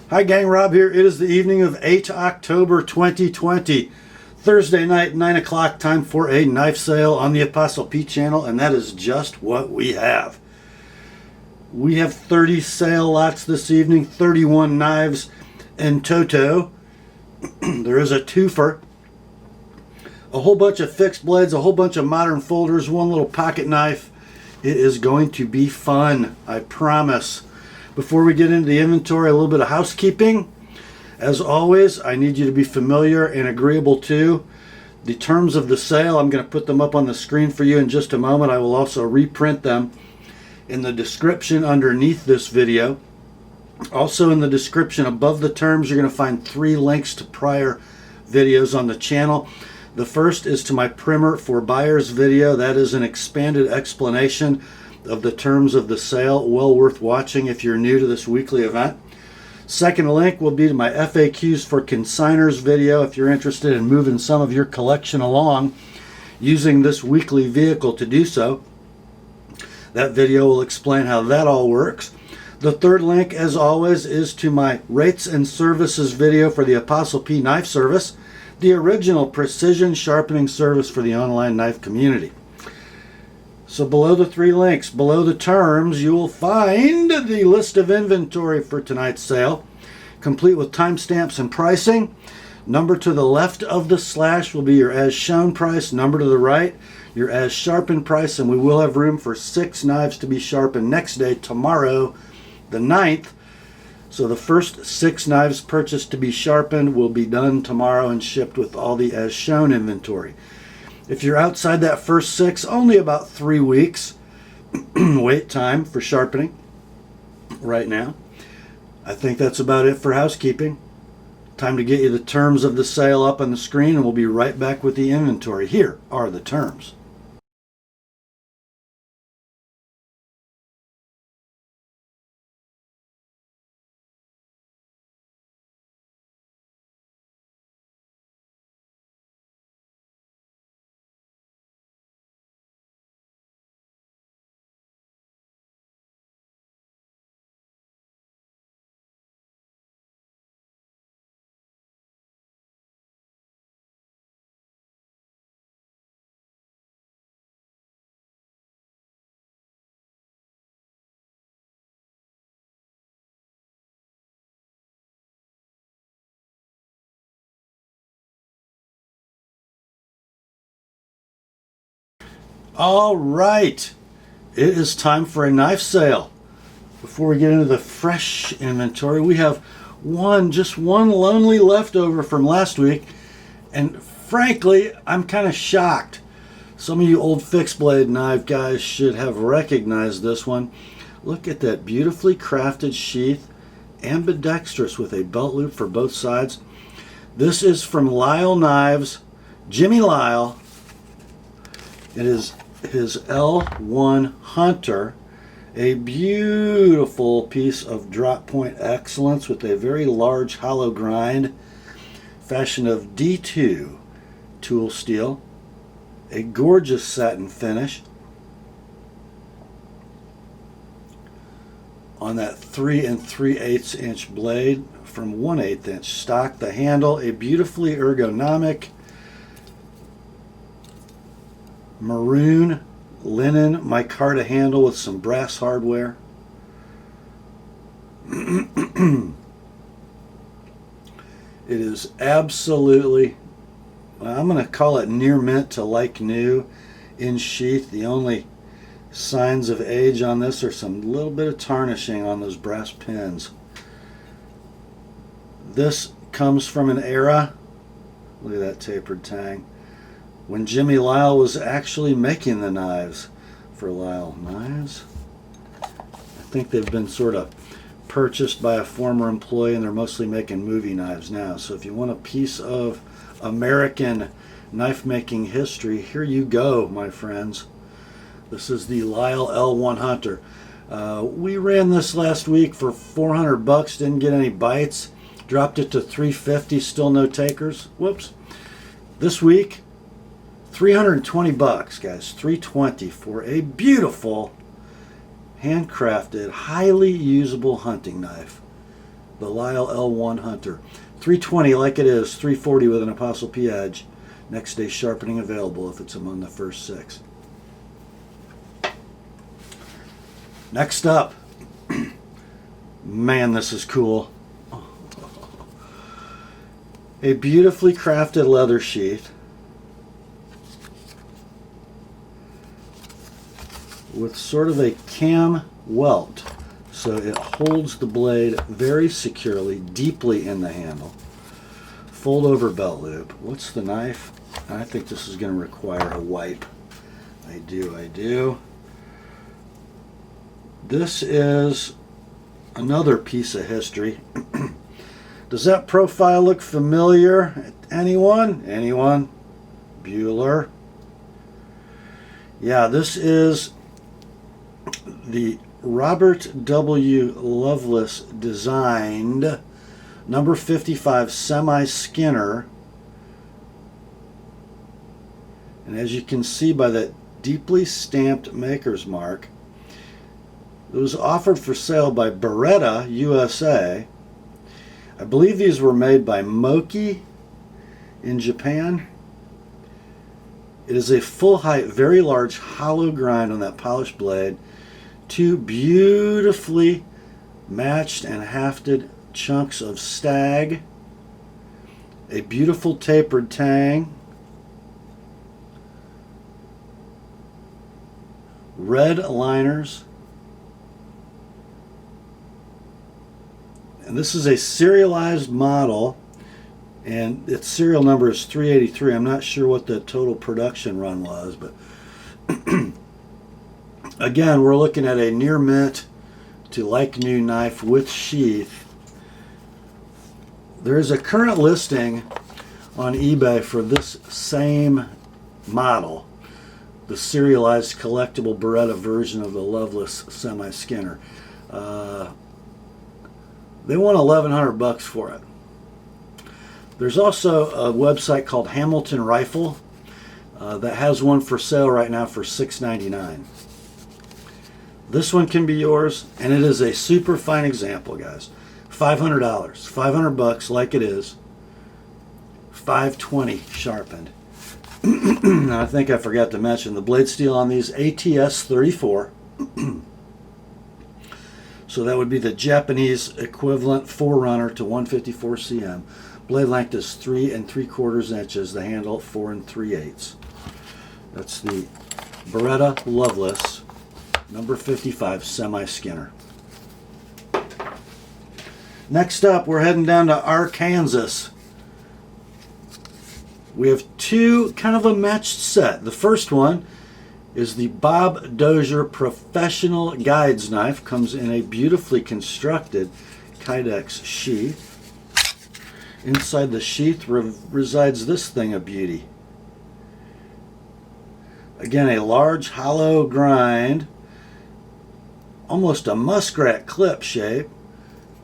Hi gang, Rob here. It is the evening of 8 October 2020. Thursday night, 9 o'clock, time for a knife sale on the TheApostleP channel, and that is just what we have. We have 30 sale lots this evening, 31 knives in toto. There is a twofer, a whole bunch of fixed blades, a whole bunch of modern folders, one little pocket knife. It is going to be fun, I promise. Before we get into the inventory, a little bit of housekeeping. As always, I need you to be familiar and agreeable to the terms of the sale. I'm going to put them up on the screen for you in just a moment. I will also reprint them in the description underneath this video. Also in the description above the terms, you're going to find 3 links to prior videos on the channel. The first is to my primer for buyers video. That is an expanded explanation of the terms of the sale. Well worth watching if you're new to this weekly event. Second link will be to my FAQs for Consignors video if you're interested in moving some of your collection along using this weekly vehicle to do so. That video will explain how that all works. The third link, as always, is to my rates and services video for the TheApostleP Knife Service, the original precision sharpening service for the online knife community. So below the 3 links, below the terms, you will find the list of inventory for tonight's sale, complete with timestamps and pricing. Number to the left of the slash will be your as shown price. Number to the right, your as sharpened price. And we will have room for 6 knives to be sharpened next day, tomorrow, the 9th. So the first 6 knives purchased to be sharpened will be done tomorrow and shipped with all the as shown inventory. If you're outside that first 6, only about 3 weeks wait time for sharpening right now. I think that's about it for housekeeping. Time to get you the terms of the sale up on the screen, and we'll be right back with the inventory. Here are the terms. All right, it is time for a knife sale. Before we get into the fresh inventory, we have just one lonely leftover from last week, and frankly, I'm kind of shocked. Some of you old fixed blade knife guys should have recognized this one. Look at that beautifully crafted sheath, ambidextrous with a belt loop for both sides. This is from Lile Knives, Jimmy Lile. It is his L1 Hunter, a beautiful piece of drop point excellence with a very large hollow grind, fashion of D2 tool steel, a gorgeous satin finish on that 3 3/8 inch blade from 1/8 inch stock. The handle, a beautifully ergonomic maroon linen micarta handle with some brass hardware. It is absolutely, I'm going to call it near mint to like new in sheath. The only signs of age on this are some little bit of tarnishing on those brass pins. This comes from an era, look at that tapered tang, when Jimmy Lile was actually making the knives for Lile Knives. I think they've been sort of purchased by a former employee, and they're mostly making movie knives now. So if you want a piece of American knife making history, here you go, my friends. This is the Lile L1 Hunter. We ran this last week for 400 bucks, didn't get any bites. Dropped it to 350, still no takers. Whoops. This week, 320 bucks, guys. 320 for a beautiful handcrafted, highly usable hunting knife. the Lile L1 Hunter. 320 like it is, 340 with an Apostle P edge. Next day sharpening available if it's among the first 6. Next up, man, this is cool. A beautifully crafted leather sheath with sort of a cam welt, so it holds the blade very securely, deeply in the handle. Fold over belt loop. What's the knife? I think this is going to require a wipe. I do. This is another piece of history. Does that profile look familiar? Anyone? Anyone? Bueller? Yeah, this is the Robert W. Loveless designed number 55 semi-skinner. And as you can see by that deeply stamped maker's mark, it was offered for sale by Beretta, USA. I believe these were made by Moki in Japan. It is a full height, very large hollow grind on that polished blade. 2 beautifully matched and hafted chunks of stag. A beautiful tapered tang. Red liners. And this is a serialized model, and its serial number is 383. I'm not sure what the total production run was, but again, we're looking at a near mint to like new knife with sheath. There is a current listing on eBay for this same model, the serialized collectible Beretta version of the Loveless semi-skinner. They want $1,100 for it. There's also a website called Hamilton Rifle that has one for sale right now for $6.99. This one can be yours, and it is a super fine example, guys. $500, $500 like it is. $520 sharpened. I think I forgot to mention the blade steel on these ATS 34. So that would be the Japanese equivalent forerunner to 154 cm. Blade length is 3 3/4 inches. The handle 4 3/8. That's the Beretta Loveless number 55 semi-skinner. Next up, we're heading down to Arkansas. We have 2 kind of a matched set. The first one is the Bob Dozier Professional Guides Knife. Comes in a beautifully constructed Kydex sheath. Inside the sheath resides this thing of beauty. Again, a large hollow grind, almost a muskrat clip shape.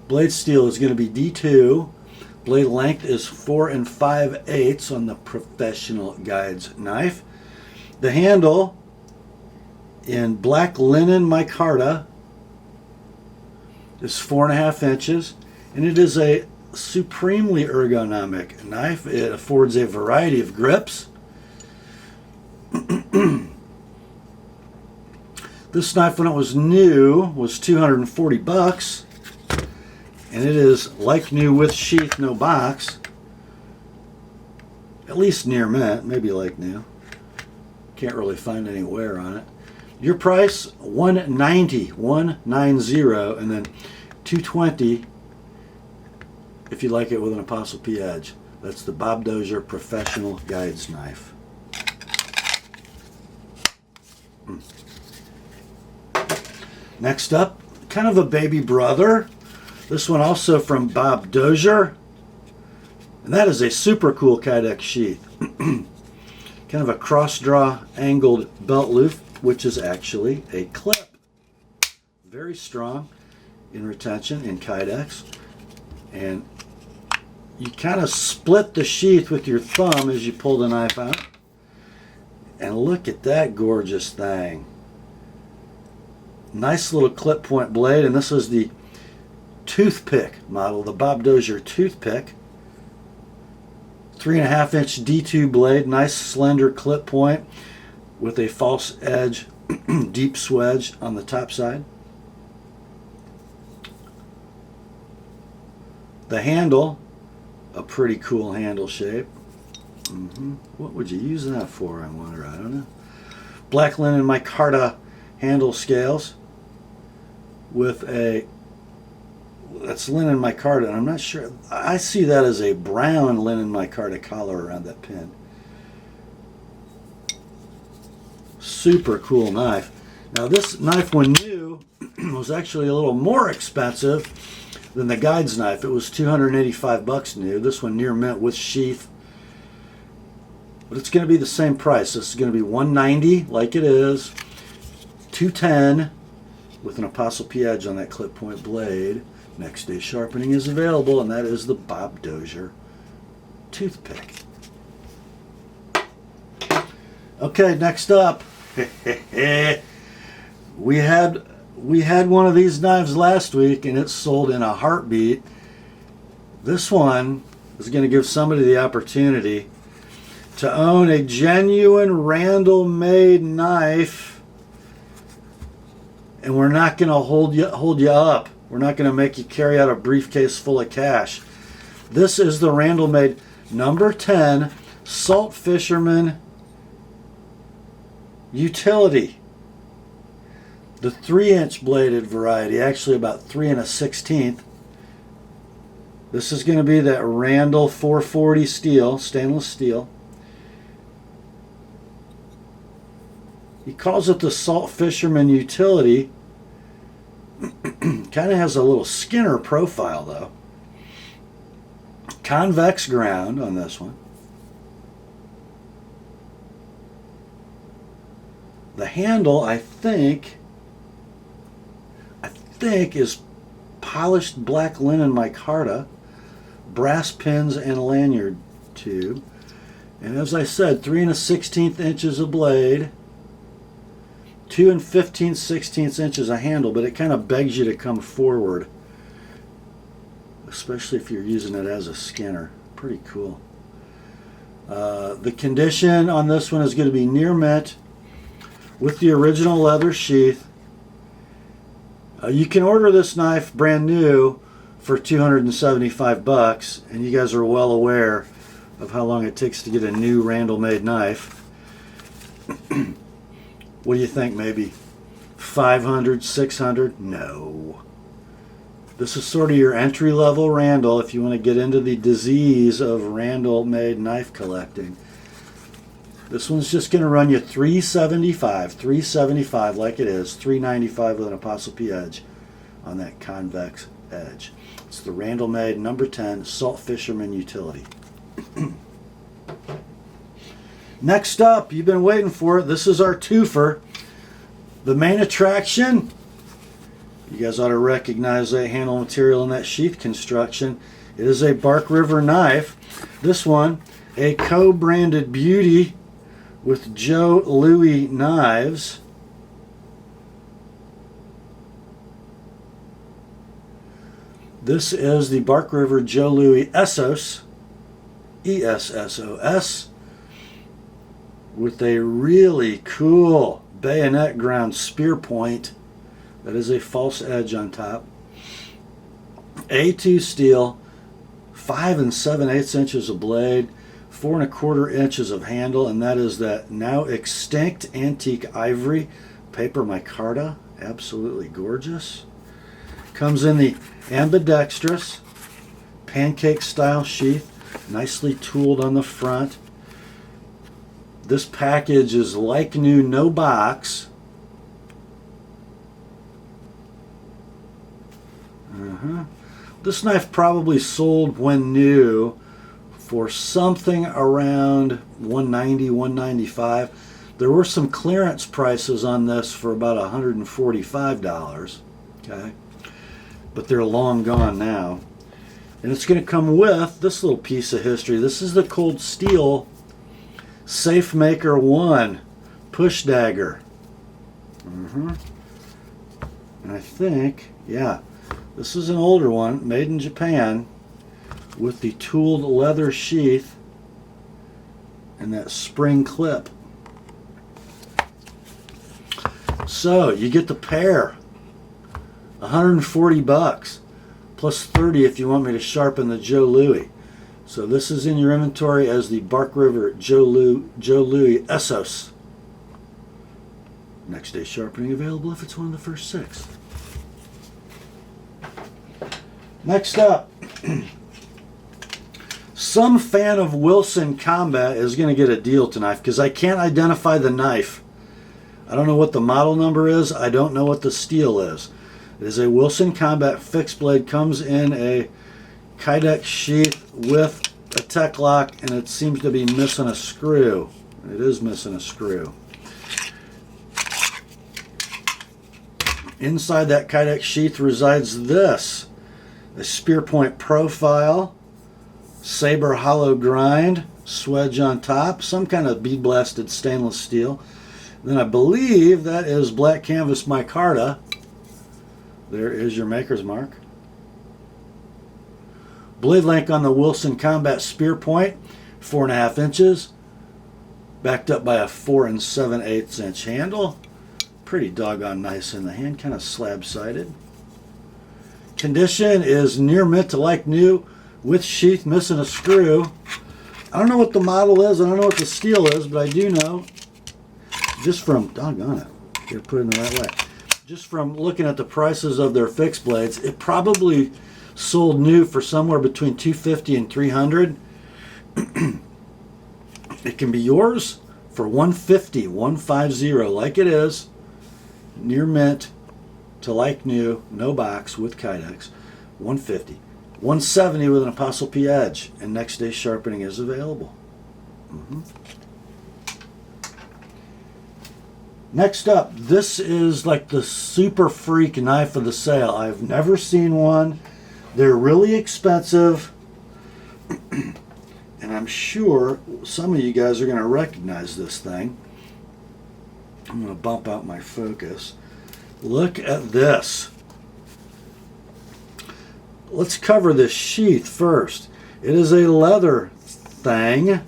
Blade steel is going to be D2. Blade length is 4 5/8 on the Professional Guides knife. The handle in black linen micarta is 4 1/2 inches, and it is a supremely ergonomic knife. It affords a variety of grips. This knife, when it was new, was $240, and it is like new with sheath, no box. At least near mint, maybe like new. Can't really find any wear on it. Your price, $190, $190, and then $220 if you like it with an Apostle P edge. That's the Bob Dozier Professional Guides Knife. Next up, kind of a baby brother. This one also from Bob Dozier. And that is a super cool Kydex sheath. Kind of a cross draw angled belt loop, which is actually a clip. Very strong in retention in Kydex. And you kind of split the sheath with your thumb as you pull the knife out. And look at that gorgeous thing. Nice little clip point blade, and this is the Toothpick model, the Bob Dozier Toothpick. 3.5-inch D2 blade, nice slender clip point with a false edge deep swedge on the top side. The handle, a pretty cool handle shape. What would you use that for, I wonder? I don't know. Black linen micarta handle scales with a, that's linen micarta, and I'm not sure, I see that as a brown linen micarta collar around that pin. Super cool knife. Now this knife, when new, was actually a little more expensive than the Guide's knife. It was $285 new. This one near mint with sheath. But it's going to be the same price. This is going to be $190 like it is, $210 with an ApostleP edge on that clip point blade. Next day sharpening is available, and that is the Bob Dozier Toothpick. Okay, next up, we had one of these knives last week, and it sold in a heartbeat. This one is going to give somebody the opportunity to own a genuine Randall made knife, and we're not going to hold you up. We're not going to make you carry out a briefcase full of cash. This is the Randall made number 10 Salt Fisherman Utility. The 3-inch bladed variety, actually about 3 1/16. This is going to be that Randall 440 steel, stainless steel. He calls it the Salt Fisherman Utility. Kind of has a little Skinner profile though. Convex ground on this one. The handle, I think is polished black linen micarta, brass pins and lanyard tube. And as I said, 3 1/16 inches of blade, 2 15/16 inches of handle, but it kind of begs you to come forward, especially if you're using it as a Skinner. Pretty cool. The condition on this one is going to be near mint with the original leather sheath. You can order this knife brand new for $275, and you guys are well aware of how long it takes to get a new Randall made knife. What do you think? Maybe 500, 600? No. This is sort of your entry-level Randall if you want to get into the disease of Randall made knife collecting. This one's just going to run you $375 like it is, $395 with an ApostleP edge on that convex edge. It's the Randall made number 10 Salt Fisherman Utility. Next up, you've been waiting for it. This is our twofer. The main attraction, you guys ought to recognize that handle material and that sheath construction. It is a Bark River knife. This one, a co-branded beauty with Joe Loui knives. This is the Bark River Joe Loui Essos, ESSOS, with a really cool bayonet ground Spearpoint. That is a false edge on top. A2 steel, 5 7/8 inches of blade, 4 1/4 inches of handle, and that is that now extinct antique ivory paper micarta. Absolutely gorgeous. Comes in the ambidextrous pancake style sheath, nicely tooled on the front. This package is like new, no box. This knife probably sold when new for something around $190, $195. There were some clearance prices on this for about $145. Okay, but they're long gone now. And it's going to come with this little piece of history. This is the Cold Steel Safemaker 1 push dagger. And I think, yeah, This is an older one, made in Japan, with the tooled leather sheath and that spring clip. So you get the pair, 140 bucks, plus 30 if you want me to sharpen the Joe Louis. So this is in your inventory as the Bark River Joe Louis Essos. Next day sharpening available if it's one of the first 6. Next up, some fan of Wilson Combat is going to get a deal tonight because I can't identify the knife. I don't know what the model number is. I don't know what the steel is. It is a Wilson Combat fixed blade. Comes in a Kydex sheath with a tech lock, and it seems to be missing a screw. It is missing a screw. Inside that Kydex sheath resides this. A Spearpoint profile, saber hollow grind, swedge on top, some kind of bead blasted stainless steel. Then I believe that is black canvas micarta. There is your maker's mark. Blade length on the Wilson Combat Spearpoint, 4.5 inches, backed up by a 4 7/8 inch handle. Pretty doggone nice in the hand, kind of slab sided. Condition is near mint to like new, with sheath missing a screw. I don't know what the model is, I don't know what the steel is, but I do know, just from, doggone it, gotta put it in the right way, just from looking at the prices of their fixed blades, it probably sold new for somewhere between $250 and $300. It can be yours for $150, $150, like it is, near mint to like new, no box with Kydex, $150. $170 with an ApostleP edge, and next day sharpening is available. Next up, this is like the super freak knife of the sale. I've never seen one. They're really expensive, and I'm sure some of you guys are going to recognize this thing. I'm going to bump out my focus. Look at this. Let's cover this sheath first. It is a leather thing.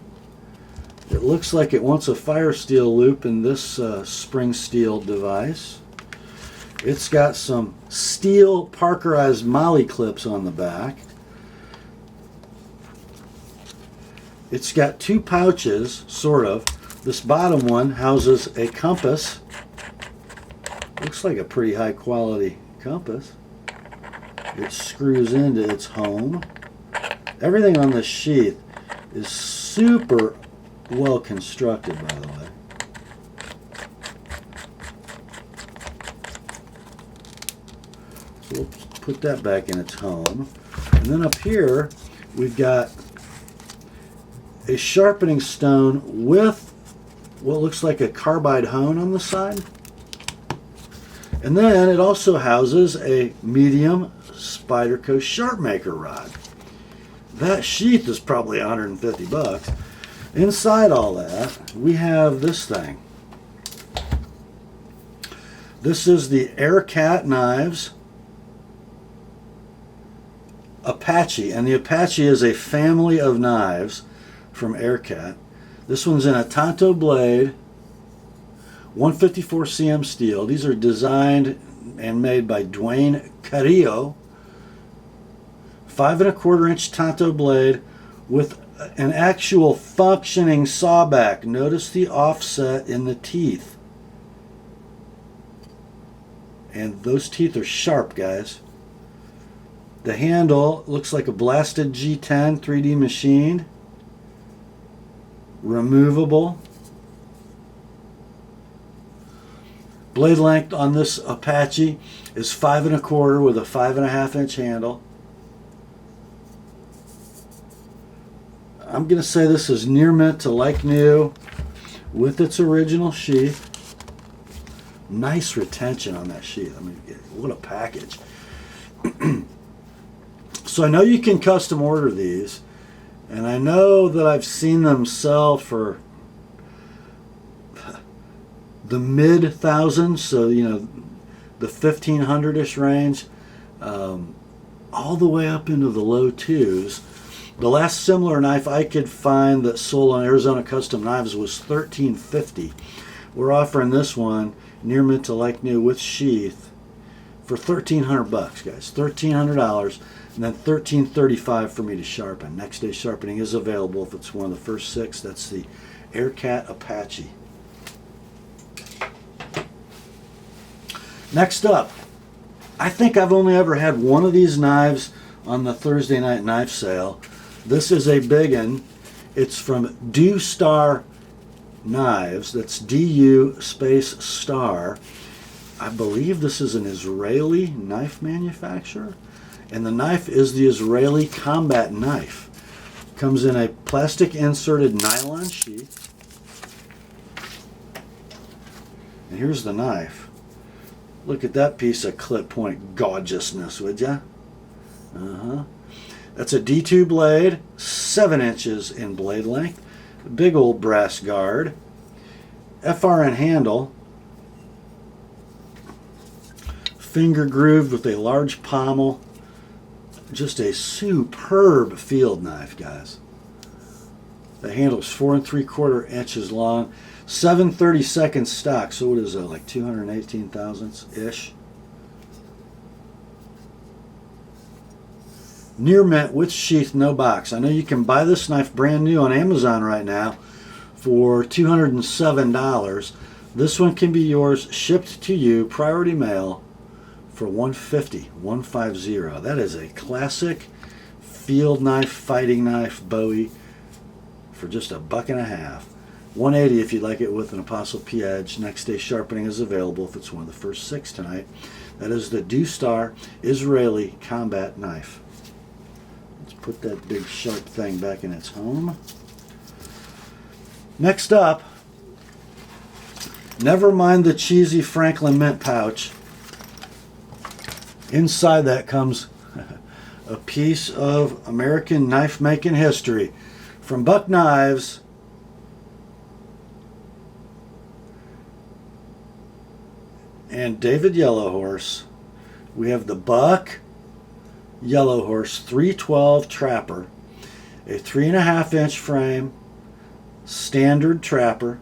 It looks like it wants a fire steel loop in this spring steel device. It's got some steel Parkerized Molly clips on the back. It's got 2 pouches, sort of. This bottom one houses a compass. Looks like a pretty high quality compass. It screws into its home. Everything on this sheath is super well constructed, by the way. So we'll put that back in its home. And then up here, we've got a sharpening stone with what looks like a carbide hone on the side. And then it also houses a medium Spyderco Sharpmaker rod. That sheath is probably 150 bucks. Inside all that, we have this thing. This is the Airkat knives Apache, and the Apache is a family of knives from Airkat. This one's in a Tanto blade, 154 cm steel. These are designed and made by Dwayne Carrillo. 5 1/4 inch Tanto blade with an actual functioning sawback. Notice the offset in the teeth. And those teeth are sharp, guys. The handle looks like a blasted G10 3D machined. Removable. Blade length on this Apache is 5 1/4 with a 5 1/2 inch handle. I'm going to say this is near mint to like new with its original sheath. Nice retention on that sheath. I mean, what a package. So I know you can custom order these, and I know that I've seen them sell for the mid thousands, so you know, the 1500-ish range. all the way up into the low twos. The last similar knife I could find that sold on Arizona Custom Knives was $13.50. We're offering this one near mint to like new with sheath for $1,300 guys. $1,300, and then $1,335 for me to sharpen. Next day sharpening is available if it's one of the first 6. That's the Airkat Apache. Next up, I think I've only ever had one of these knives on the Thursday night knife sale. This is a big one. It's from Dozier Knives. That's DU space star. I believe this is an Israeli knife manufacturer. And the knife is the Israeli combat knife. Comes in a plastic inserted nylon sheath. And here's the knife. Look at that piece of clip point gorgeousness, would ya? That's a D2 blade, 7 inches in blade length. Big old brass guard. FRN handle. Finger grooved with a large pommel. Just a superb field knife, guys. The handle's 4 3/4 inches long. 7/32 stock, so what is it, like 218 thousandths-ish? Near mint with sheath, no box. I know you can buy this knife brand new on Amazon right now for $207. This one can be yours, shipped to you, priority mail, for $150, $150. That is a classic field knife, fighting knife, Bowie for just $1.50. $180 if you'd like it with an Apostle P edge. Next day sharpening is available if it's one of the first 6 tonight. That is the Dozier Israeli combat knife. Let's put that big sharp thing back in its home. Next up, never mind the cheesy Franklin mint pouch. Inside that comes a piece of American knife making history from Buck Knives. And David Yellowhorse. We have the Buck Yellowhorse 312 Trapper, a 3.5 inch frame, standard trapper.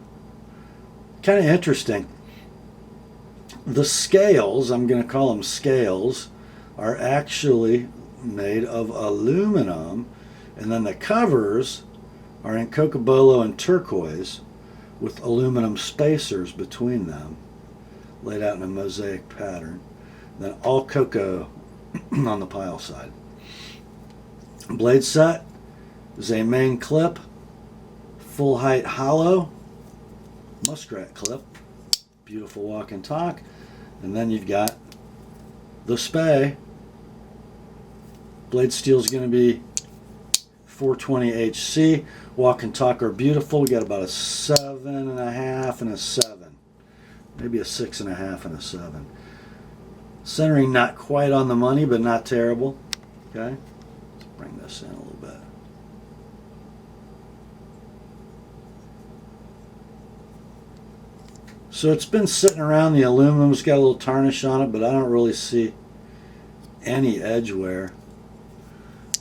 Kind of interesting. The scales, I'm going to call them scales, are actually made of aluminum, and then the covers are in cocobolo and turquoise with aluminum spacers between them, laid out in a mosaic pattern. Then all cocoa on the pile side. Blade set is a main clip, full height hollow, muskrat clip, beautiful walk and talk. And then you've got the spay. Blade steel is going to be 420 HC. Walk and talk are beautiful. We got about a 7.5 and a 7. Maybe a 6.5 and a 7. Centering not quite on the money, but not terrible. Okay, let's bring this in a little bit. So it's been sitting around. The aluminum's got a little tarnish on it, but I don't really see any edge wear.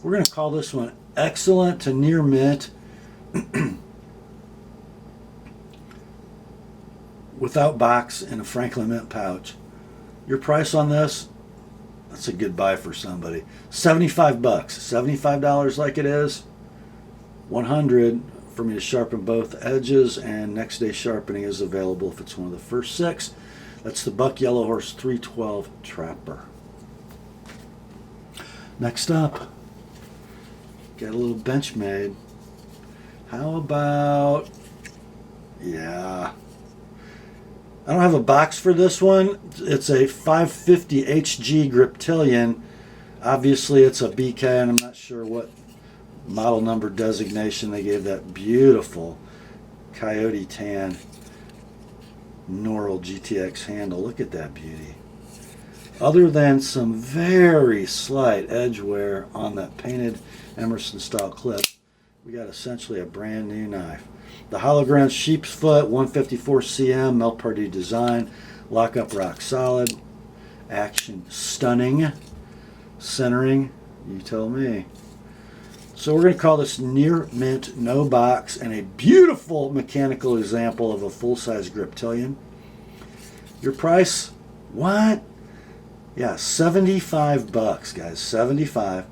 We're going to call this one excellent to near mint. Without box in a Franklin mint pouch. Your price on this, that's a good buy for somebody. $75. $75 like it is. $100 for me to sharpen both edges, and next day sharpening is available if it's one of the first 6. That's the Buck Yellowhorse 312 Trapper. Next up, got a little Benchmade. How about, yeah, I don't have a box for this one. It's a 550 HG Griptilian. Obviously it's a BK, and I'm not sure what model number designation they gave that beautiful coyote tan Norel GTX handle. Look at that beauty. Other than some very slight edge wear on that painted Emerson style clip, we got essentially a brand new knife. The hologram sheep's foot, 154 cm, Mel Pardue design, lockup rock solid, action stunning. Centering, you tell me. So we're going to call this near mint, no box, and a beautiful mechanical example of a full-size griptilian. Your price, what? Yeah, 75 bucks, guys. 75.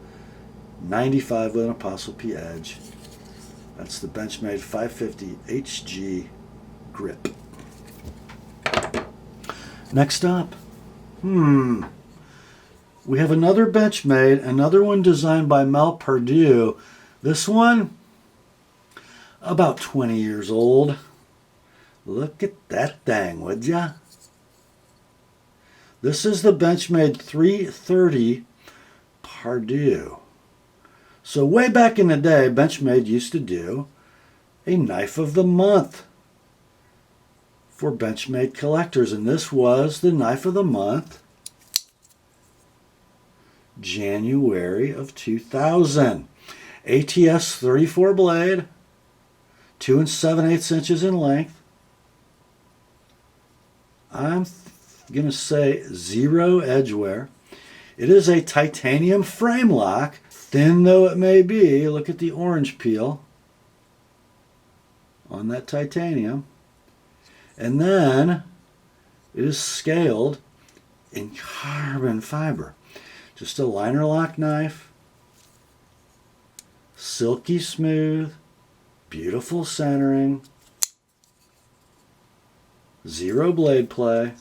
95 with an Apostle P edge. That's the Benchmade 550 HG grip. Next up, we have another Benchmade, another one designed by Pardue. This one, about 20 years old. Look at that thing, would ya? This is the Benchmade 330 Pardue. So way back in the day, Benchmade used to do a knife of the month for Benchmade collectors, and this was the knife of the month, January of 2000. ATS 34 blade, 2 7/8 inches in length. I'm going to say 0 edge wear. It is a titanium frame lock, thin though it may be. Look at the orange peel on that titanium. And then it is scaled in carbon fiber. Just a liner lock knife. Silky smooth. Beautiful centering. 0 blade play.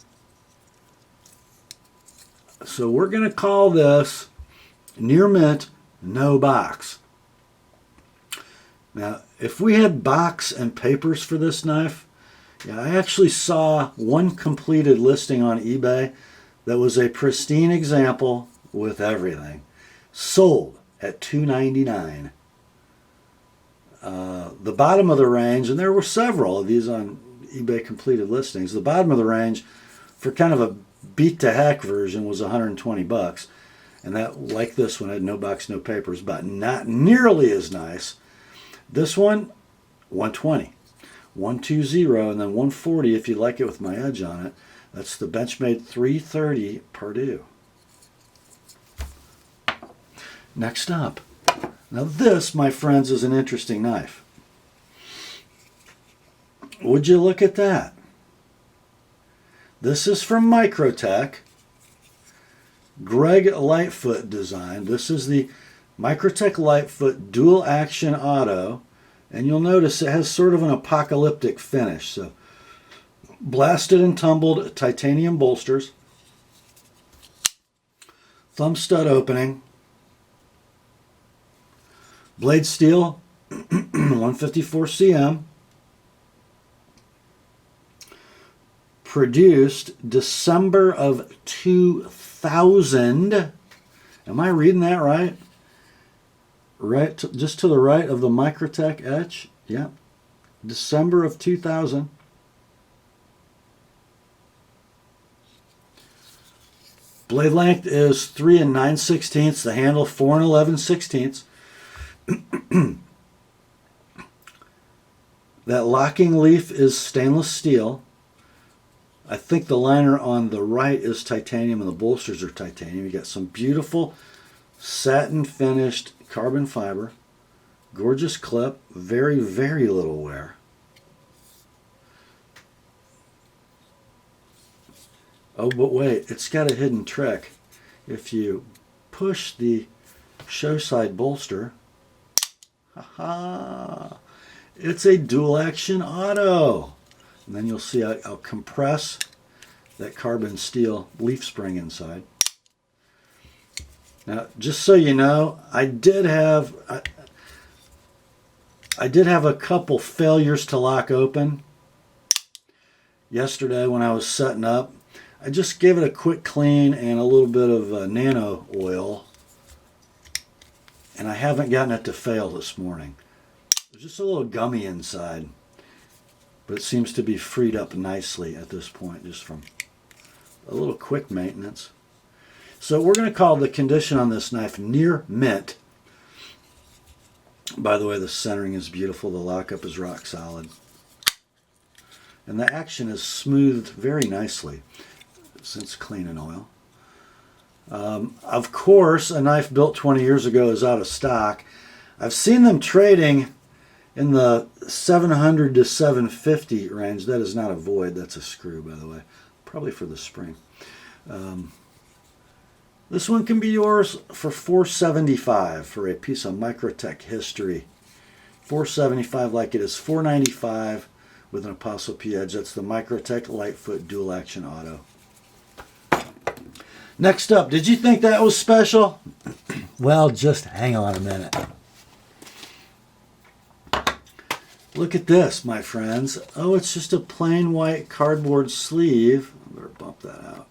So we're going to call this near mint, no box. Now, if we had box and papers for this knife, yeah, I actually saw one completed listing on eBay that was a pristine example with everything. Sold at $299. The bottom of the range, and there were several of these on eBay completed listings, the bottom of the range for kind of a beat to heck version was 120 bucks. And that, like this one, had no box, no papers, but not nearly as nice. This one, 120. 120 and then 140 if you like it with my edge on it. That's the Benchmade 330 Pardue. Next up. Now this, my friends, is an interesting knife. Would you look at that? This is from Microtech. Greg Lightfoot design. This is the Microtech Lightfoot dual action auto. And you'll notice it has sort of an apocalyptic finish. So, blasted and tumbled titanium bolsters. Thumb stud opening. Blade steel, 154 cm. Produced December of 2000. Am I reading that right? Right, just to the right of the Microtech etch. Yep. December of 2000. Blade length is 3 9/16. The handle 4 11/16. That locking leaf is stainless steel. I think the liner on the right is titanium and the bolsters are titanium. You got some beautiful satin finished carbon fiber. Gorgeous clip. Very, very little wear. Oh, but wait, it's got a hidden trick. If you push the show side bolster, it's a dual action auto. And then you'll see I'll compress that carbon steel leaf spring inside. Now, just so you know, I did have a couple failures to lock open yesterday when I was setting up. I just gave it a quick clean and a little bit of nano oil, and I haven't gotten it to fail this morning. There's just a little gummy inside, but it seems to be freed up nicely at this point just from a little quick maintenance. So we're going to call the condition on this knife near mint. By the way, the centering is beautiful. The lockup is rock solid. And the action is smoothed very nicely since cleaning oil. Of course, a knife built 20 years ago is out of stock. I've seen them trading in the 700 to 750 range. That is not a void, that's a screw, by the way. Probably for the spring. This one can be yours for $475 for a piece of Microtech history. $475 like it is $495 with an ApostleP edge. That's the Microtech Lightfoot dual action auto. Next up, did you think that was special? Well, just hang on a minute. Look at this, my friends. Oh, it's just a plain white cardboard sleeve. I better bump that out.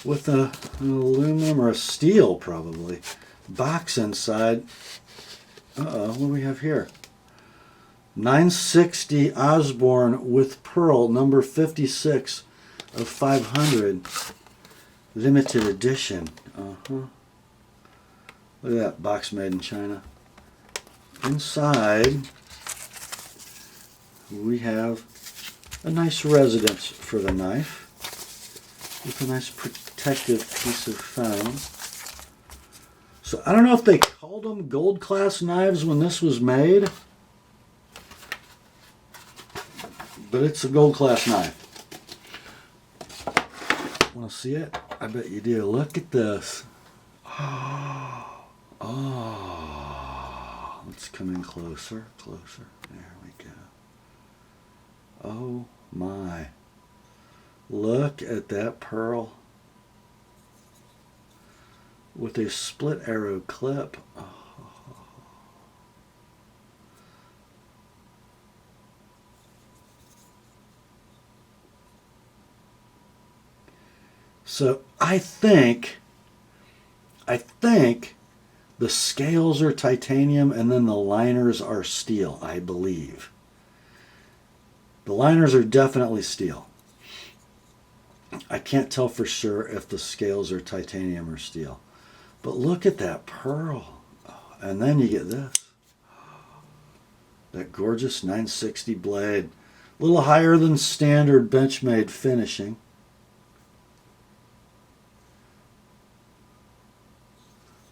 With an aluminum or a steel, probably, box inside. Uh-oh, what do we have here? 960 Osborne with pearl, number 56 of 500. Limited edition. Look at that, box made in China. Inside, we have a nice residence for the knife with a nice protective piece of foam. So I don't know if they called them gold class knives when this was made, but it's a gold class knife. Want to see it? I bet you do. Look at this. Oh, let's come in closer, closer. There we go. Oh my. Look at that pearl with a split arrow clip. Oh. So I think the scales are titanium and then the liners are steel, I believe. The liners are definitely steel. I can't tell for sure if the scales are titanium or steel. But look at that pearl. And then you get this. That gorgeous 960 blade. A little higher than standard Benchmade finishing.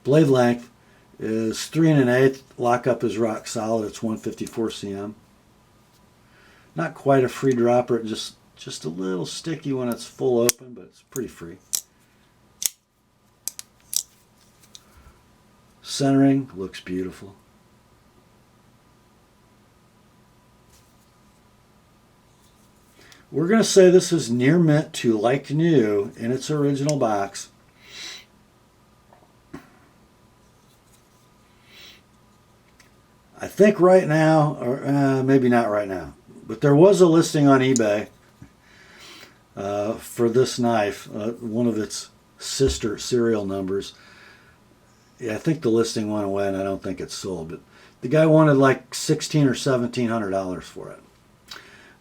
Blade length is 3 1/8. Lockup is rock solid. It's 154 cm. Not quite a free dropper. Just a little sticky when it's full open, but it's pretty free. Centering looks beautiful. We're going to say this is near mint to like new in its original box. I think right now, or maybe not right now, but there was a listing on eBay for this knife, one of its sister serial numbers. Yeah, I think the listing went away and I don't think it's sold, but the guy wanted like $1,600 or $1,700 for it.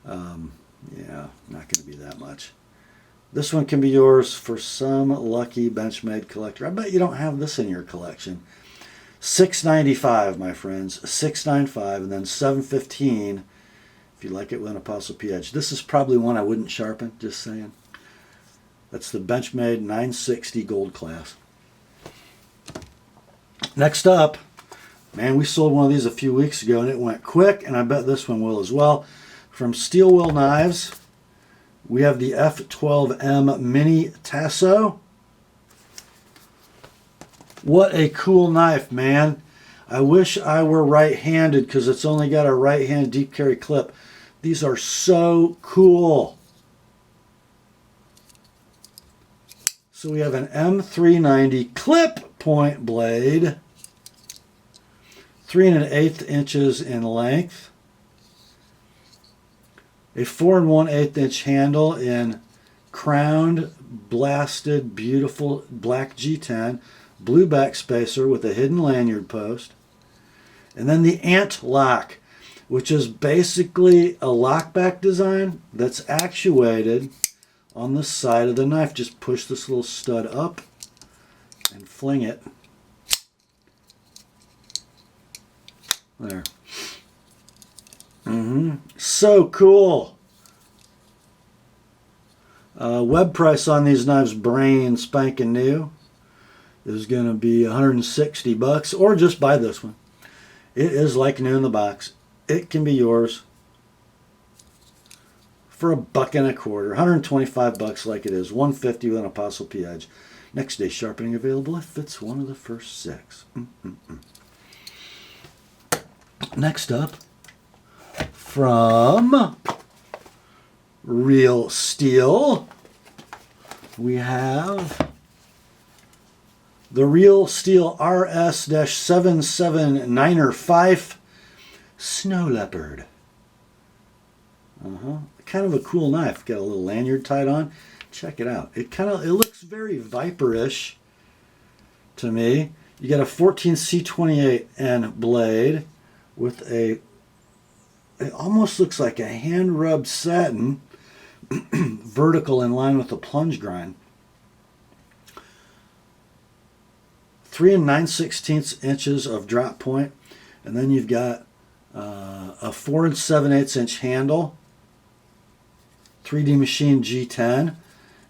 Yeah, not going to be that much. This one can be yours for some lucky Benchmade collector. I bet you don't have this in your collection. $695, my friends. $695, and then $715 if you like it with an ApostleP edge. This is probably one I wouldn't sharpen, just saying. That's the Benchmade 960 gold class. Next up, man, we sold one of these a few weeks ago and it went quick, and I bet this one will as well. From Steel Will Knives, we have the F12M Mini Tasso. What a cool knife, man. I wish I were right-handed because it's only got a right-hand deep carry clip. These are so cool. So we have an M390 clip point blade, 3 1/8 inches in length, a 4 1/8 inch handle in crowned, blasted, beautiful black G10, blue back spacer with a hidden lanyard post, and then the ant lock, which is basically a lockback design that's actuated on the side of the knife. Just push this little stud up and fling it. There. So cool. Web price on these knives, brand spanking new, is going to be $160, or just buy this one. It is like new in the box. It can be yours for $1.25, $125 like it is, $150 with an Apostle P edge. Next day sharpening available if it's one of the first 6. Next up, from Real Steel, we have the Real Steel RS-779er 5 Snow Leopard. Kind of a cool knife. Got a little lanyard tied on. Check it out. It looks very Viper-ish to me. You got a 14C28N blade with it almost looks like a hand rubbed satin, vertical in line with the plunge grind. 3 9/16 inches of drop point, and then you've got a 4 7/8 inch handle, 3D Machine G10,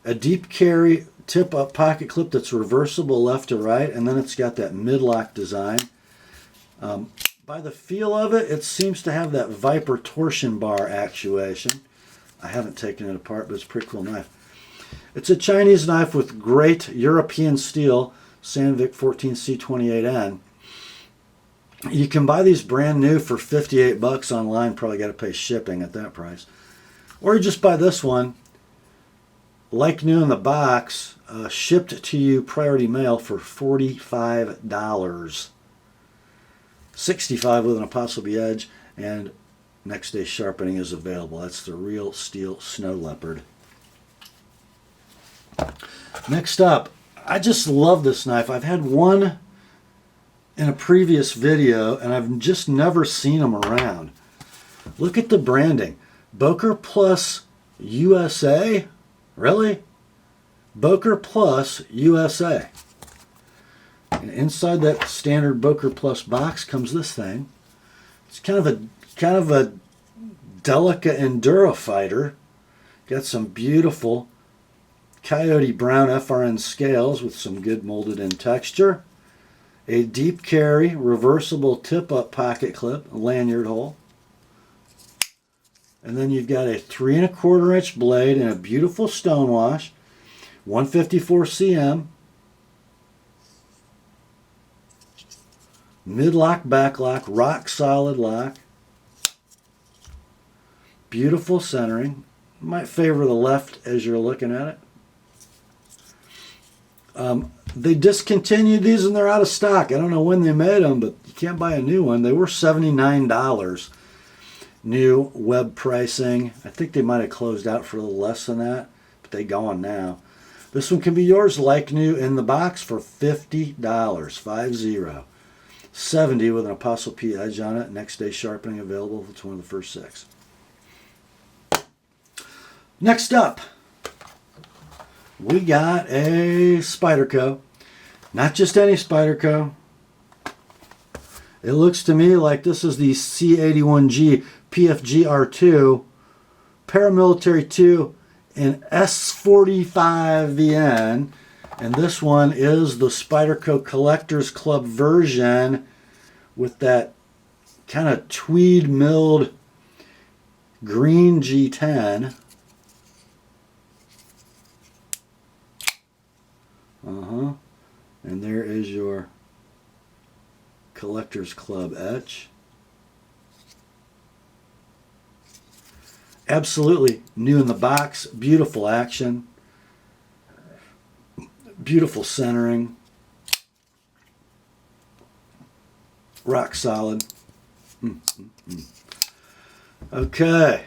a deep carry tip up pocket clip that's reversible left to right, and then it's got that mid-lock design. By the feel of it, it seems to have that Viper torsion bar actuation. I haven't taken it apart, but it's a pretty cool knife. It's a Chinese knife with great European steel, Sandvik 14C28N. You can buy these brand new for $58 online. Probably got to pay shipping at that price. Or you just buy this one, like new in the box, shipped to you priority mail for $45. $65 with an Apostle B edge, and next day sharpening is available. That's the Real Steel Snow Leopard. Next up, I just love this knife. I've had one in a previous video, and I've just never seen them around. Look at the branding. Boker Plus USA? Really? Boker Plus USA. And inside that standard Boker Plus box comes this thing. It's kind of a Delica Enduro fighter. Got some beautiful coyote brown FRN scales with some good molded in texture. A deep carry reversible tip up pocket clip, lanyard hole. And then you've got a 3 1/4 inch blade and a beautiful stonewash, 154 cm. Mid-lock, back-lock, rock-solid lock. Beautiful centering. Might favor the left as you're looking at it. They discontinued these and they're out of stock. I don't know when they made them, but you can't buy a new one. They were $79. New web pricing. I think they might have closed out for a little less than that, but they gone now. This one can be yours like new in the box for $50. 50. 70 with an Apostle P edge on it. Next day sharpening available. It's one of the first 6. Next up, we got a Spyderco. Not just any Spyderco. It looks to me like this is the C81G PFG R2 Paramilitary 2 in S45 VN. And this one is the Spyderco Collectors Club version with that kind of tweed milled green G10. And there is your Collectors Club etch. Absolutely new in the box. Beautiful action. Beautiful centering. Rock solid. Okay.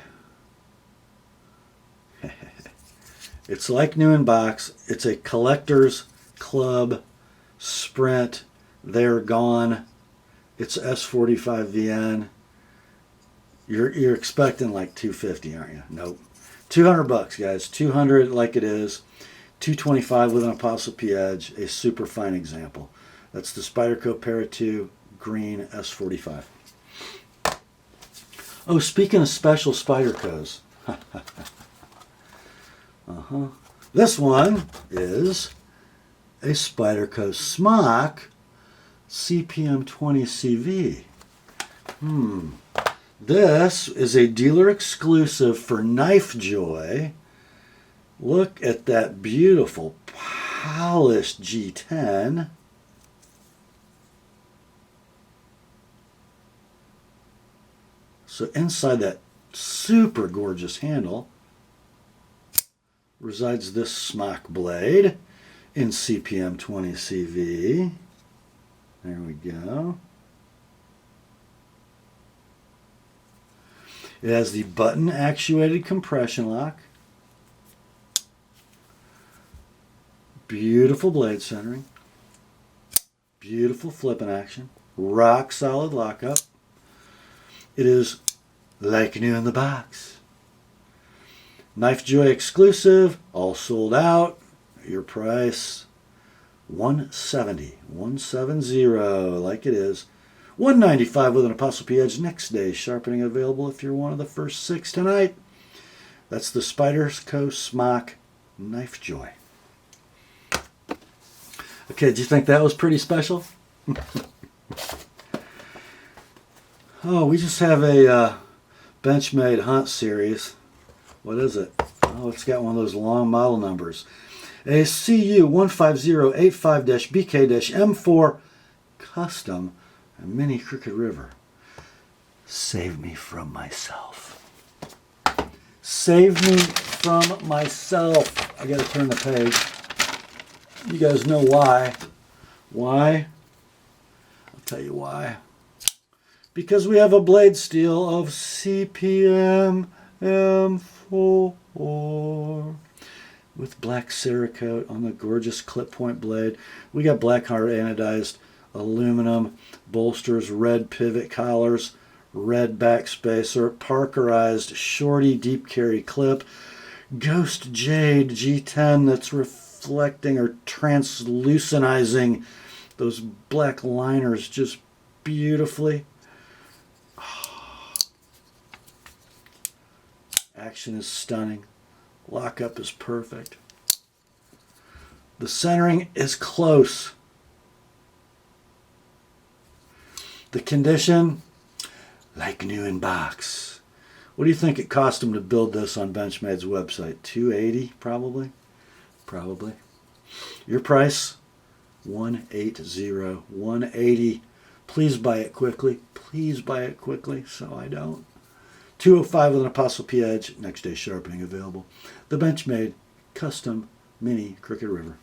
It's like new in box. It's a Collectors Club Sprint. They're gone. It's S45 VN. You're expecting like $250, aren't you? Nope. $200, guys. $200 like it is. $225 with an Apostle P edge. A super fine example. That's the Spyderco Para 2 green S45. Oh, speaking of special Spydercos. This one is a Spyderco Smock CPM 20 CV. This is a dealer exclusive for Knife Joy. Look at that beautiful polished G10. So inside that super gorgeous handle resides this smock blade in CPM 20 CV. There we go. It has the button actuated compression lock. Beautiful blade centering. Beautiful flipping action. Rock solid lockup. It is like new in the box. Knife Joy exclusive, all sold out. Your price $170 like it is. $195 with an Apostle P Edge next day. Sharpening available if you're one of the first 6 tonight. That's the Spyderco Smock Knife Joy. Okay, do you think that was pretty special? Oh, we just have a Benchmade Hunt series. What is it? Oh, it's got one of those long model numbers. A CU15085-BK-M4 custom mini Crooked River. Save me from myself. Save me from myself. I gotta turn the page. You guys know why. Why? I'll tell you why. Because we have a blade steel of CPM M4 with black Cerakote on the gorgeous clip point blade. We got black hard anodized aluminum bolsters, red pivot collars, red backspacer, parkerized shorty deep carry clip, ghost jade G10 that's reflecting or translucenizing those black liners just beautifully. Action is stunning. Lockup is perfect. The centering is close. The condition, like new in box. What do you think it cost them to build this on Benchmade's website? $280 probably? Probably. Your price? $180. $180. Please buy it quickly. Please buy it quickly so I don't. $205 with an Apostle P Edge. Next day sharpening available. The Benchmade custom mini Crooked River.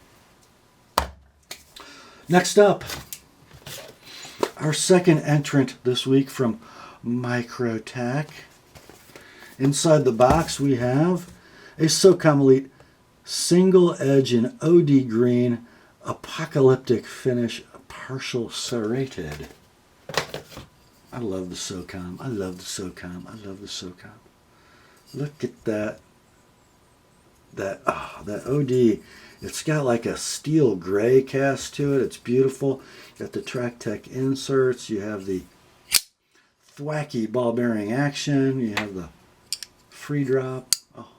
Next up, our second entrant this week from Microtech. Inside the box we have a SOCOM Elite single edge in OD green apocalyptic finish partial serrated. I love the SOCOM. I love the SOCOM. I love the SOCOM. Look at that. That OD. It's got like a steel gray cast to it. It's beautiful. Got the TrackTech inserts. You have the thwacky ball bearing action. You have the free drop. Oh,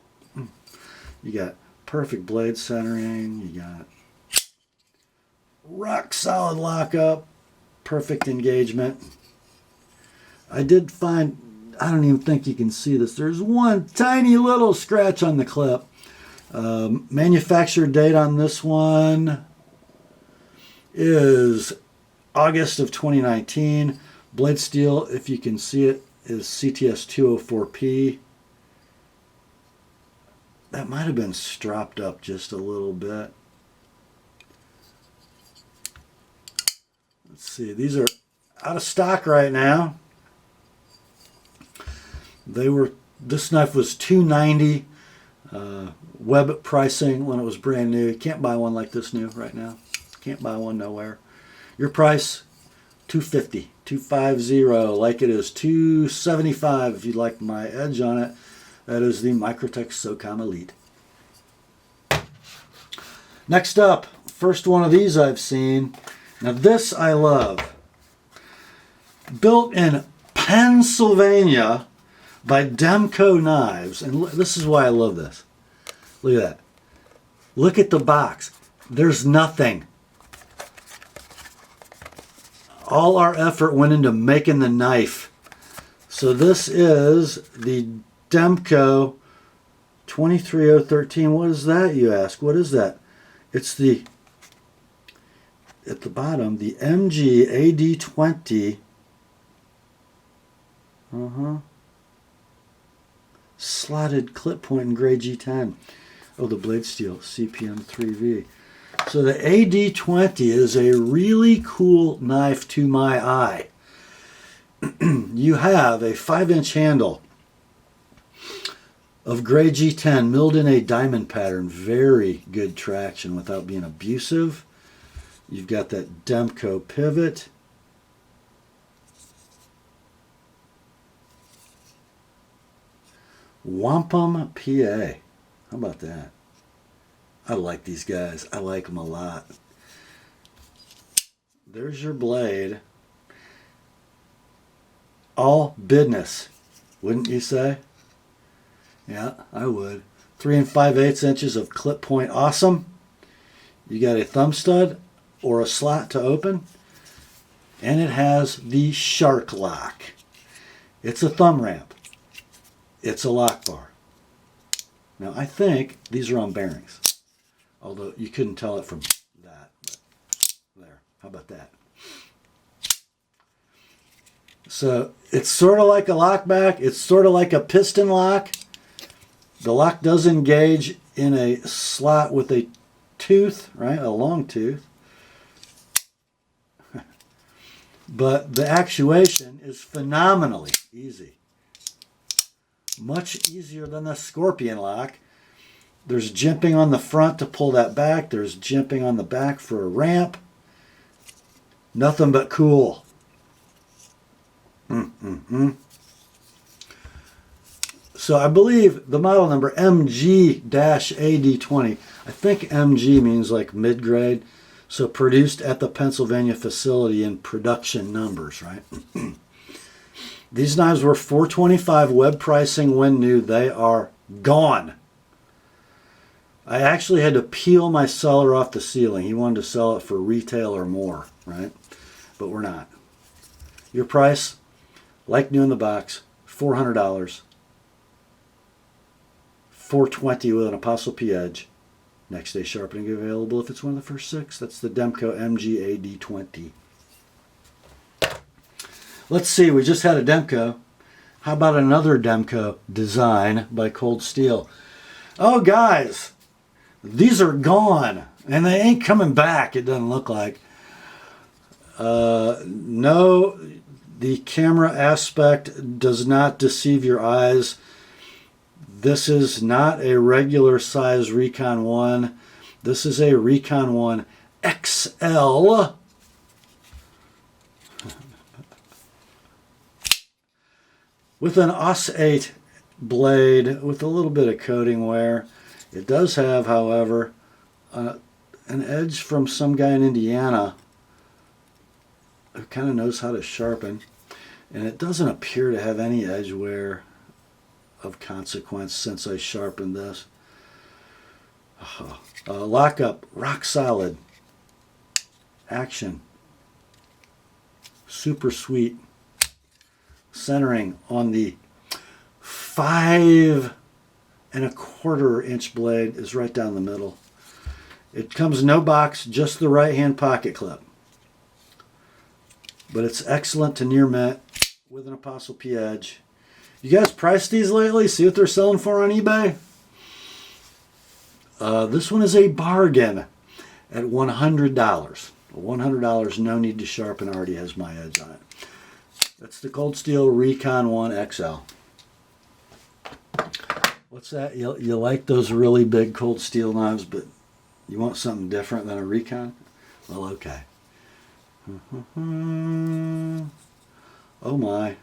you got perfect blade centering. You got rock solid lockup. Perfect engagement. I did find, I don't even think you can see this. There's one tiny little scratch on the clip. Manufacturer date on this one is August of 2019. Blade steel, if you can see it, is CTS 204P. That might have been stropped up just a little bit. Let's see, these are out of stock right now. This knife was $290 web pricing when it was brand new. You can't buy one like this new right now. Can't buy one nowhere. Your price, $250, $250 like it is, $275 if you like my edge on it. That is the Microtech SOCOM Elite. Next up, first one of these I've seen. Now this I love. Built in Pennsylvania by Demco Knives, and this is why I love this. Look at that. Look at the box. There's nothing. All our effort went into making the knife. So this is the Demco 23013. What is that, you ask? What is that? It's the, at the bottom, the MG AD20. Slotted clip point in gray G10. Oh, the blade steel, CPM 3V. So the AD20 is a really cool knife to my eye. You have a 5-inch handle of gray G10 milled in a diamond pattern. Very good traction without being abusive. You've got that Demco pivot. Wampum, PA. How about that? I like these guys. I like them a lot. There's your blade. All business, wouldn't you say? Yeah, I would. 3 5/8 inches of clip point. Awesome. You got a thumb stud or a slot to open. And it has the shark lock. It's a thumb ramp. It's a lock bar. Now, I think these are on bearings. Although you couldn't tell it from that. But there. How about that? So it's sort of like a lockback. It's sort of like a piston lock. The lock does engage in a slot with a tooth, right? A long tooth. But the actuation is phenomenally easy. Much easier than the Scorpion lock. There's jimping on the front to pull that back. There's jimping on the back for a ramp. Nothing but cool. So I believe the model number MG-AD20. I think MG means like mid-grade. So produced at the Pennsylvania facility in production numbers, right? These knives were $425 web pricing when new. They are gone. I actually had to peel my seller off the ceiling. He wanted to sell it for retail or more, right? But we're not. Your price, like new in the box, $400. $420 with an ApostleP edge. Next day sharpening available if it's one of the first 6. That's the Demco MG-AD20. Let's see, we just had a Demco. How about another Demco design by Cold Steel? Oh, guys, these are gone, and they ain't coming back, it doesn't look like. No, the camera aspect does not deceive your eyes. This is not a regular size Recon 1. This is a Recon 1 XL. With an AUS-8 blade with a little bit of coating wear. It does have, however, an edge from some guy in Indiana who kind of knows how to sharpen. And it doesn't appear to have any edge wear of consequence since I sharpened this. Lockup, rock solid. Action. Super sweet. Centering on the 5 1/4 inch blade is right down the middle. It comes no box, just the right hand pocket clip. But it's excellent to near mint with an ApostleP edge. You guys priced these lately? See what they're selling for on eBay? This one is a bargain at $100. $100, no need to sharpen, already has my edge on it. That's the Cold Steel Recon 1 XL. What's that? You like those really big Cold Steel knives, but you want something different than a Recon? Well, okay. Oh my.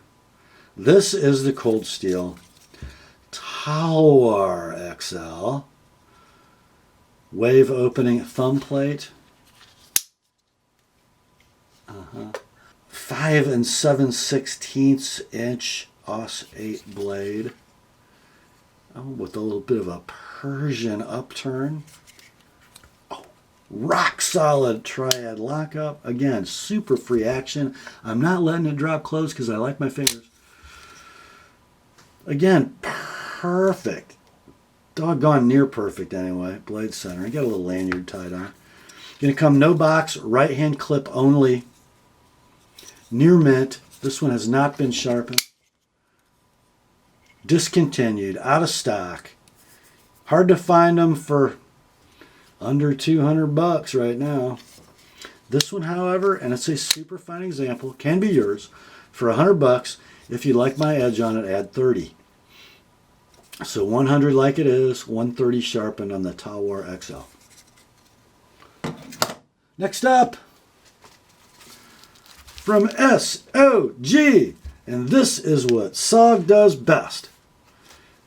This is the Cold Steel Tower XL. Wave opening thumb plate. 5 7/16 inch AUS-8 blade. with a little bit of a Persian upturn. Oh, rock solid triad lockup. Again, super free action. I'm not letting it drop close because I like my fingers. Again, perfect. Doggone near perfect anyway. Blade center. I got a little lanyard tied on. Going to come no box, right hand clip only. Near mint. This one has not been sharpened. Discontinued, out of stock. Hard to find them for under $200 right now. This one, however, and it's a super fine example, can be yours for $100. If you like my edge on it, add 30. So 100 like it is, 130 sharpened on the Tawar XL. Next up, from SOG, and this is what SOG does best.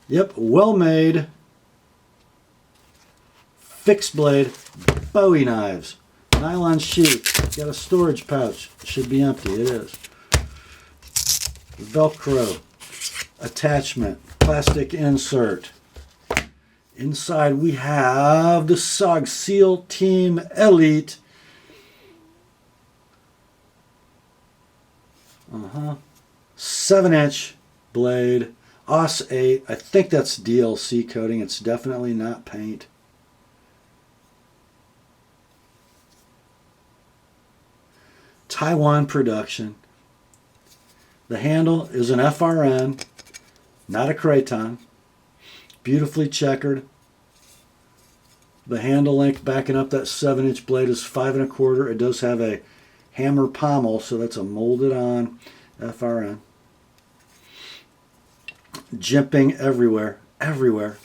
Yep, well-made, fixed blade, Bowie knives, nylon sheath, got a storage pouch, should be empty, it is. Velcro, attachment, plastic insert. Inside we have the SOG Seal Team Elite. 7-inch blade, AUS 8. I think that's DLC coating. It's definitely not paint. Taiwan production. The handle is an FRN, not a Craton. Beautifully checkered. The handle length backing up that 7-inch blade is 5 1/4. It does have a hammer pommel, so that's a molded on FRN. Jimping everywhere, everywhere.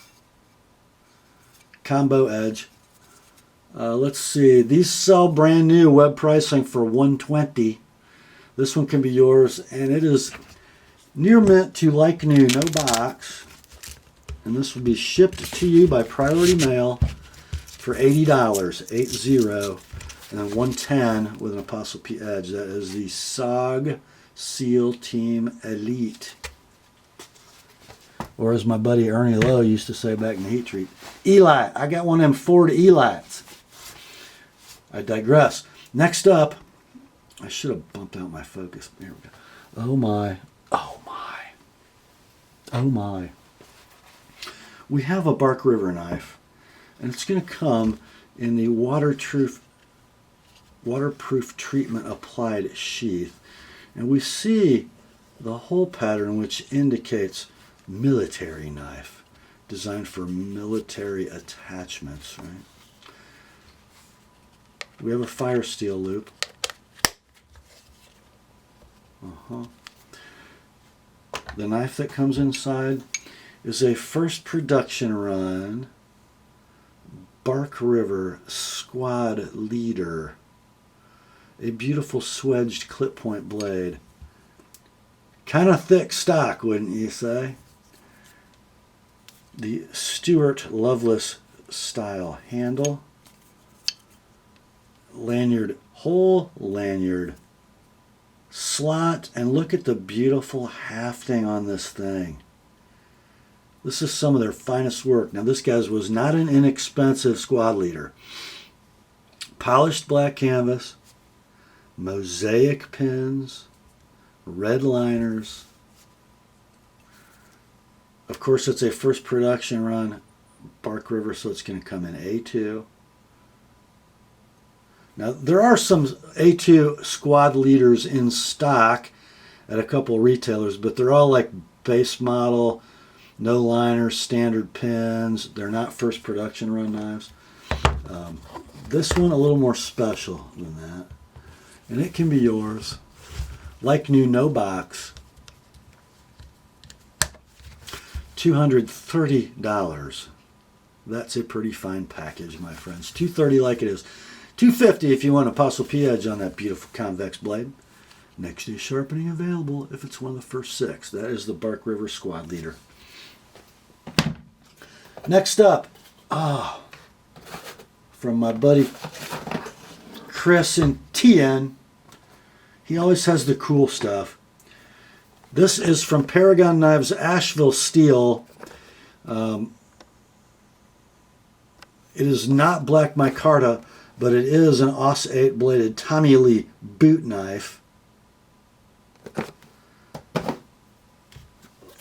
Combo edge. Let's see. These sell brand new, web pricing for $120. This one can be yours, and it is near mint to like new, no box. And this will be shipped to you by Priority Mail for $80, 80, and then $110 with an Apostle P edge. That is the SOG Seal Team Elite. Or as my buddy Ernie Lowe used to say back in the heat treat, Eli. I got one of them Ford Elites. I digress. Next up, I should have bumped out my focus. There we go. Oh my. Oh my. Oh my. We have a Bark River knife, and it's going to come in the waterproof treatment applied sheath. And we see the hole pattern, which indicates military knife, designed for military attachments, right? We have a fire steel loop. The knife that comes inside is a first production run Bark River Squad Leader. A beautiful swedged clip point blade. Kind of thick stock, wouldn't you say? The Stuart Loveless style handle. Lanyard, whole lanyard. Slot, and look at the beautiful hafting on this thing. This is some of their finest work. Now this guy's was not an inexpensive squad leader. Polished black canvas, mosaic pins, red liners. Of course, it's a first production run Bark River, so it's going to come in A2. Now, there are some A2 squad leaders in stock at a couple retailers, but they're all like base model, no liners, standard pins. They're not first production run knives. This one a little more special than that. And it can be yours. Like new, no box. $230. That's a pretty fine package, my friends. $230 like it is. $250 if you want Apostle P edge on that beautiful convex blade. Next day sharpening available if it's one of the first 6. That is the Bark River Squad Leader. Next up, from my buddy Chris and TN. He always has the cool stuff. This is from Paragon Knives Asheville Steel. It is not black micarta, but it is an Aus 8 bladed Tommy Lee boot knife.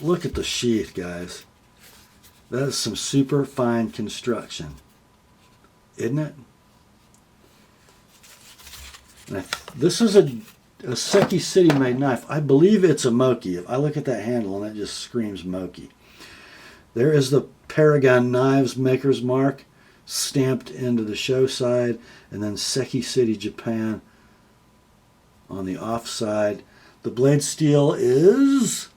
Look at the sheath, guys. That is some super fine construction, isn't it? And this is a Seki City made knife. I believe it's a Moki. If I look at that handle and it just screams Moki. There is the Paragon Knives Maker's Mark stamped into the show side, and then Seki City, Japan on the off side. The blade steel is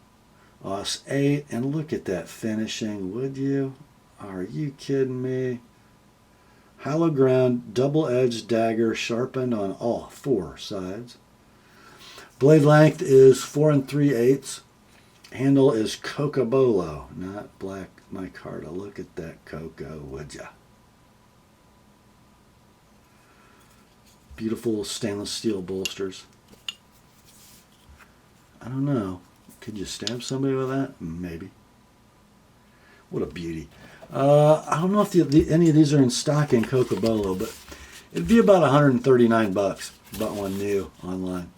Aus 8, and look at that finishing, would you? Are you kidding me? Hollow ground, double-edged dagger, sharpened on all 4 sides. Blade length is 4 3/8. Handle is Cocobolo, not black micarta. Look at that cocoa, would ya? Beautiful stainless steel bolsters. I don't know. Could you stab somebody with that? Maybe. What a beauty. I don't know if any of these are in stock in Cocobolo, but it'd be about 139 bucks. Bought one new online.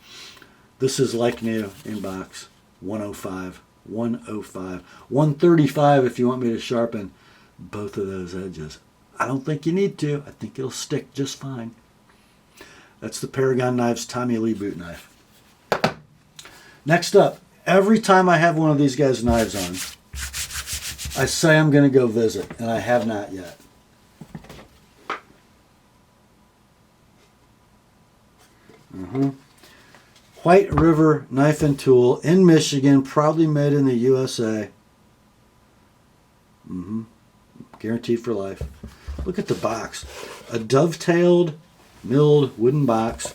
This is like new in box. 105. 105. 135 if you want me to sharpen both of those edges. I don't think you need to. I think it'll stick just fine. That's the Paragon Knives Tommy Lee boot knife. Next up, every time I have one of these guys' knives on, I say I'm going to go visit, and I have not yet. White River Knife and Tool in Michigan, proudly made in the USA. Guaranteed for life. Look at the box. A dovetailed, milled wooden box.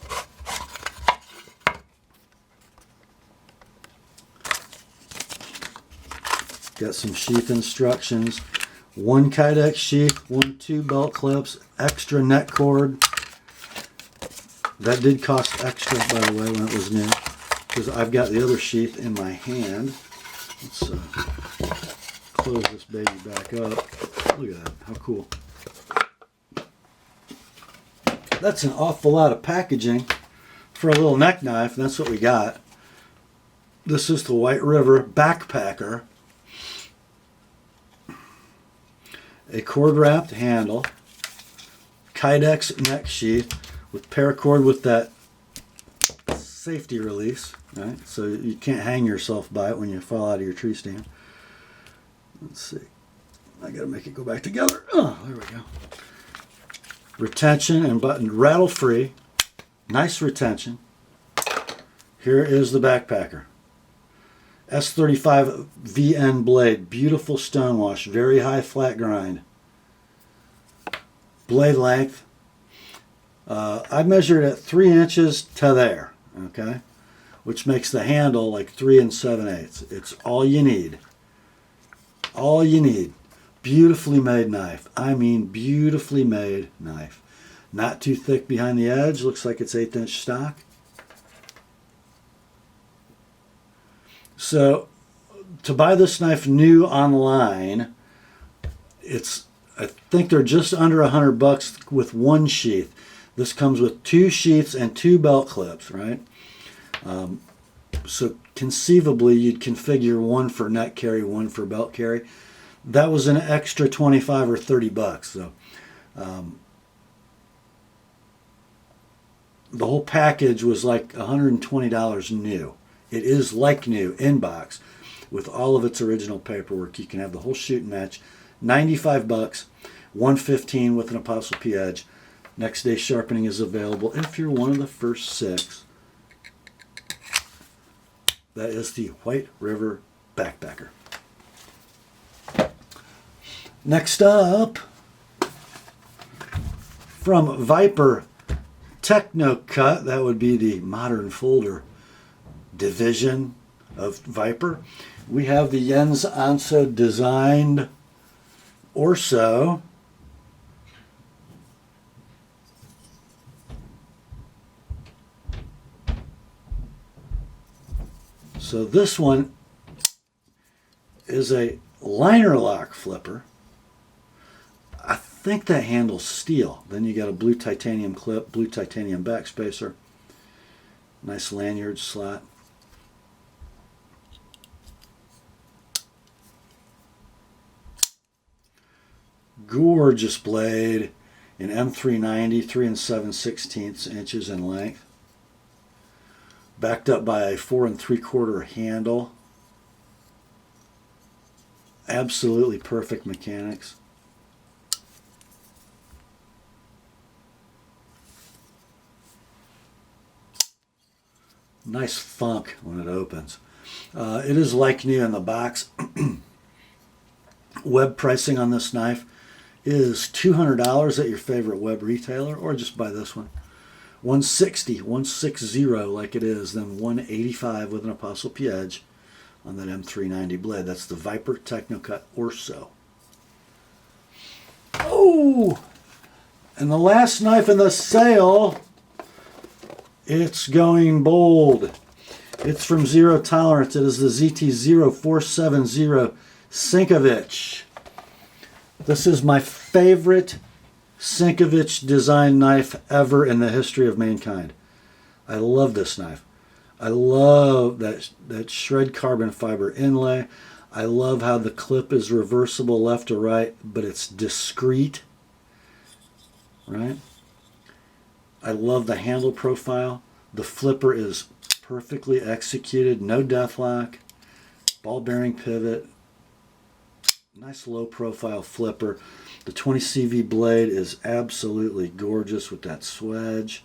Got some sheath instructions. 1 Kydex sheath, 2 belt clips, extra neck cord. That did cost extra, by the way, when it was new, because I've got the other sheath in my hand. Let's close this baby back up. Look at that, how cool. That's an awful lot of packaging for a little neck knife, and that's what we got. This is the White River Backpacker. A cord-wrapped handle, Kydex neck sheath with paracord with that safety release, right? So you can't hang yourself by it when you fall out of your tree stand. Let's see. I gotta make it go back together. Oh, there we go. Retention and button, rattle-free. Nice retention. Here is the Backpacker. S35 VN blade, beautiful stonewash, very high flat grind. Blade length, I measured at 3 inches to there, okay? Which makes the handle like 3 7/8. It's all you need. All you need. Beautifully made knife. I mean beautifully made knife. Not too thick behind the edge, looks like it's 1/8 stock. So, to buy this knife new online, I think they're just under $100 with 1 sheath. This comes with 2 sheaths and 2 belt clips, right? So conceivably, you'd configure 1 for neck carry, 1 for belt carry. That was an extra 25 or 30 bucks. So, the whole package was like $120 new. It is like new, in box, with all of its original paperwork. You can have the whole shoot and match. 95 bucks, 115 with an Apostle P edge. Next day sharpening is available if you're one of the first 6. That is the White River Backpacker. Next up, from Viper Techno Cut, that would be the modern folder division of Viper. We have the Jens Anso designed Orso. So this one is a liner lock flipper. I think that handle's steel. Then you got a blue titanium clip, blue titanium backspacer, nice lanyard slot. Gorgeous blade in M390, 3 7/16 inches in length. Backed up by a 4 3/4 handle. Absolutely perfect mechanics. Nice thunk when it opens. It is like new in the box. Web pricing on this knife is $200 at your favorite web retailer, or just buy this one. $160 like it is, then $185 with an ApostleP edge on that M390 blade. That's the Viper Technocut Orso. Oh! And the last knife in the sale, it's going bold. It's from Zero Tolerance. It is the ZT0470 Sinkovich. This is my favorite Sinkovich design knife ever in the history of mankind. I love this knife. I love that shred carbon fiber inlay. I love how the clip is reversible left to right, but it's discreet, right? I love the handle profile. The flipper is perfectly executed, no deathlock, ball bearing pivot, nice low profile flipper. The 20 CV blade is absolutely gorgeous with that swedge.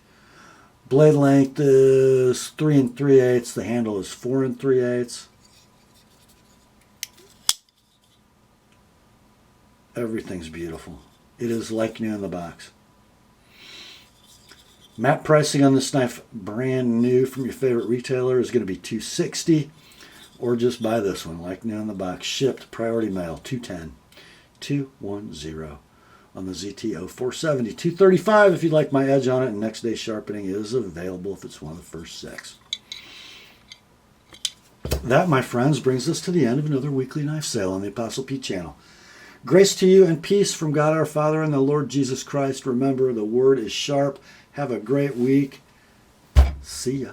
Blade length is 3 3/8. The handle is 4 3/8. Everything's beautiful. It is like new in the box. Map pricing on this knife, brand new from your favorite retailer, is going to be $260, or just buy this one, like new in the box. Shipped, priority mail, $210 on the ZT0470. $235 if you'd like my edge on it, and next day sharpening is available if it's one of the first 6. That, my friends, brings us to the end of another weekly knife sale on the ApostleP channel. Grace to you and peace from God our Father and the Lord Jesus Christ. Remember, the word is sharp. Have a great week. See ya.